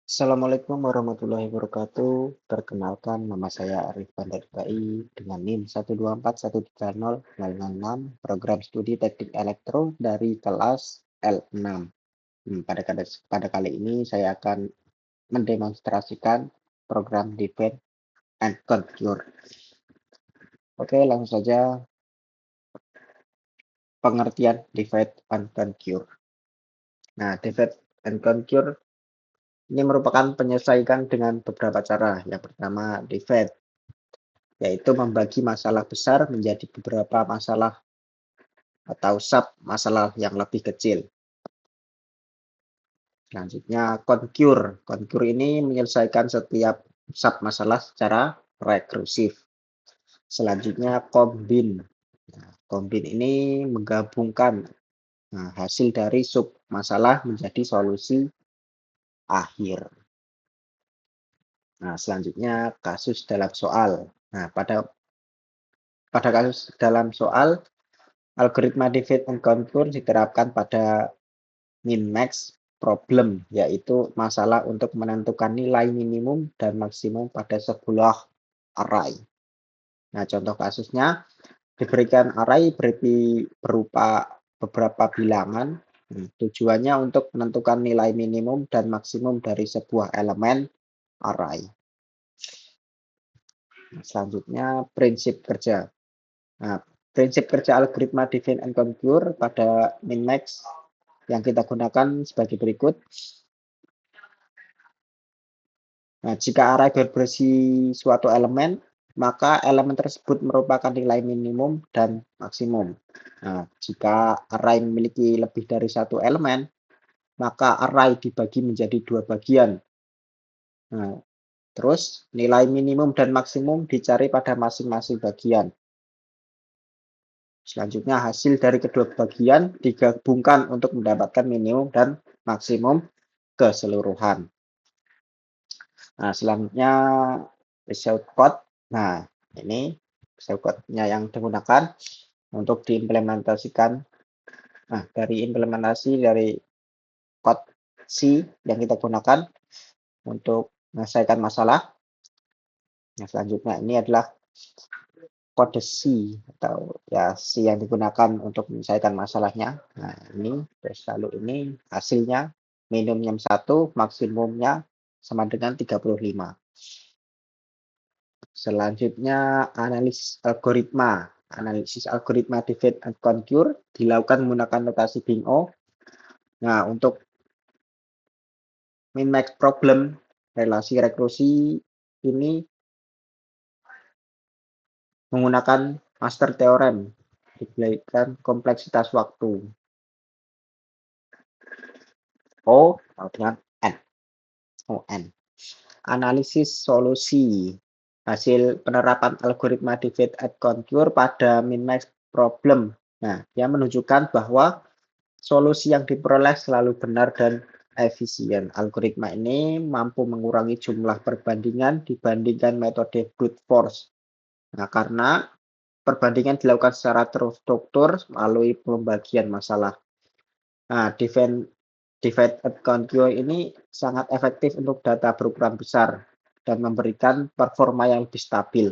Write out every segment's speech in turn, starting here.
Assalamualaikum warahmatullahi wabarakatuh. Perkenalkan, nama saya Arif Pandai dengan NIM 124130066, program studi teknik elektro dari kelas L6. Pada kali ini saya akan mendemonstrasikan program Divide and Conquer. Oke, langsung saja pengertian Divide and Conquer. Nah, Divide and Conquer ini merupakan penyelesaian dengan beberapa cara. Yang pertama, divide, yaitu membagi masalah besar menjadi beberapa masalah atau sub masalah yang lebih kecil. Selanjutnya, conquer. Conquer ini menyelesaikan setiap sub masalah secara rekursif. Selanjutnya, combine. Nah, combine ini menggabungkan hasil dari sub masalah menjadi solusi akhir. Nah, selanjutnya kasus dalam soal. Nah, pada kasus dalam soal, algoritma divide and conquer diterapkan pada min-max problem, yaitu masalah untuk menentukan nilai minimum dan maksimum pada sebuah array. Nah, contoh kasusnya, diberikan array berupa beberapa bilangan. Tujuannya untuk menentukan nilai minimum dan maksimum dari sebuah elemen array. Selanjutnya, prinsip kerja. Nah, prinsip kerja algoritma divide and conquer pada min-max yang kita gunakan sebagai berikut. Nah, jika array berisi suatu elemen, maka elemen tersebut merupakan nilai minimum dan maksimum. Nah, jika array memiliki lebih dari satu elemen, maka array dibagi menjadi dua bagian. Nah, terus nilai minimum dan maksimum dicari pada masing-masing bagian. Selanjutnya hasil dari kedua bagian digabungkan untuk mendapatkan minimum dan maksimum keseluruhan. Nah, selanjutnya result code. Nah, ini result code-nya yang digunakan untuk diimplementasikan. Nah, dari implementasi dari code C yang kita gunakan untuk menyelesaikan masalah. Nah, selanjutnya ini adalah kode C atau ya C yang digunakan untuk menyelesaikan masalahnya. Nah, ini terus lalu ini hasilnya minimumnya 1, maksimumnya sama dengan 35. Selanjutnya analisis algoritma. Analisis algoritma divide and conquer dilakukan menggunakan notasi bingo. Nah, untuk min-max problem relasi rekursi ini menggunakan master theorem, diberikan kompleksitas waktu O dengan N. O-N. Analisis solusi. Hasil penerapan algoritma divide and conquer pada min-max problem. Nah, dia menunjukkan bahwa solusi yang diperoleh selalu benar dan efisien. Algoritma ini mampu mengurangi jumlah perbandingan dibandingkan metode brute force. Nah, karena perbandingan dilakukan secara terstruktur melalui pembagian masalah. Nah, divide and conquer ini sangat efektif untuk data berukuran besar dan memberikan performa yang lebih stabil.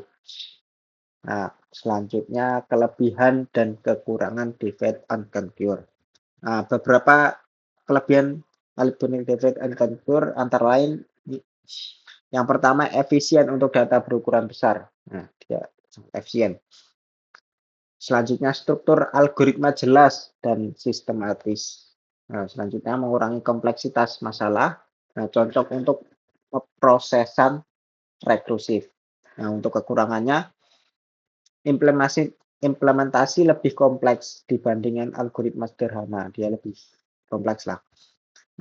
Nah, selanjutnya kelebihan dan kekurangan divide and conquer. Nah, beberapa kelebihan algoritma divide and conquer antara lain yang pertama efisien untuk data berukuran besar. Nah, dia efisien. Selanjutnya struktur algoritma jelas dan sistematis. Nah, selanjutnya mengurangi kompleksitas masalah. Nah, cocok untuk prosesan rekursif. Nah, untuk kekurangannya implementasi lebih kompleks dibandingkan algoritma sederhana. Dia lebih kompleks lah.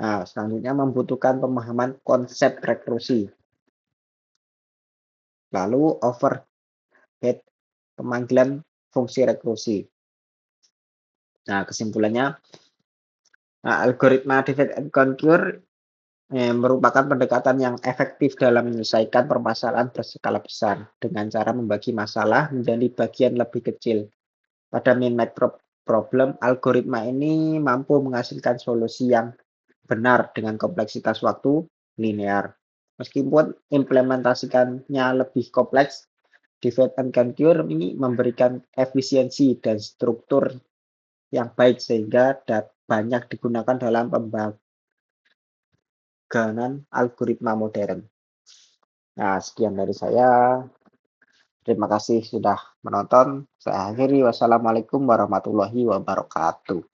Nah, selanjutnya membutuhkan pemahaman konsep rekursi. Lalu overhead pemanggilan fungsi rekursi. Nah, kesimpulannya, algoritma divide and conquer merupakan pendekatan yang efektif dalam menyelesaikan permasalahan berskala besar dengan cara membagi masalah menjadi bagian lebih kecil. Pada min-max problem, algoritma ini mampu menghasilkan solusi yang benar dengan kompleksitas waktu linear. Meskipun implementasikannya lebih kompleks, divide and conquer ini memberikan efisiensi dan struktur yang baik sehingga banyak digunakan dalam pembangunan algoritma modern. Nah, sekian dari saya. Terima kasih sudah menonton. Saya akhiri. Wassalamualaikum warahmatullahi wabarakatuh.